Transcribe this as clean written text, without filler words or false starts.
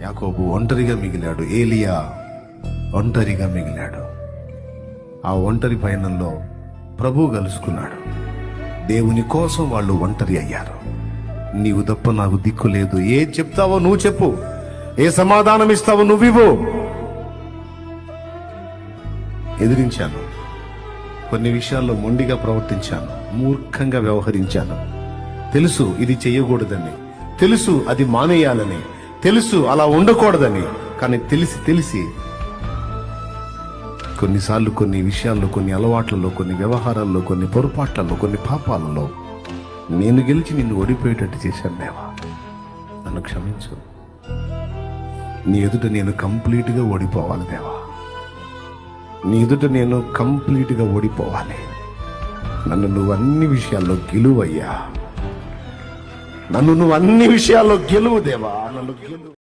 యాకోబు ఒంటరిగా మిగిలాడు, ఏలియా ఒంటరిగా మిగిలాడు. ఆ ఒంటరి పయనంలో ప్రభువు కలుసుకున్నాడు. దేవుని కోసం వాళ్ళు ఒంటరి అయ్యారు. నీవు తప్ప నాకు దిక్కు లేదు. ఏ చెప్తావో నువ్వు చెప్పు, ఏ సమాధానం ఇస్తావో నువ్వివ్వు. ఎదిరించాను, కొన్ని విషయాల్లో మొండిగా ప్రవర్తించాను, మూర్ఖంగా వ్యవహరించాను. తెలుసు ఇది చెయ్యకూడదని, తెలుసు అది మానేయాలని, తెలుసు అలా ఉండకూడదని. కానీ తెలిసి కొన్నిసార్లు కొన్ని విషయాల్లో, కొన్ని అలవాట్లలో, కొన్ని వ్యవహారాల్లో, కొన్ని పొరపాట్లలో, కొన్ని పాపాలలో నేను గెలిచి నిన్ను ఓడిపోయేటట్టు చేశాను. దేవా నన్ను క్షమించు. నీ ఎదుట నేను కంప్లీట్గా ఓడిపోవాలి దేవా. నీ ఎదుట నేను కంప్లీట్గా ఓడిపోవాలి. నన్ను నువ్వు అన్ని విషయాల్లో గెలువయ్యా. నన్ను నువ్వు అన్ని విషయాల్లో గెలువు దేవా. నన్ను గెలువు.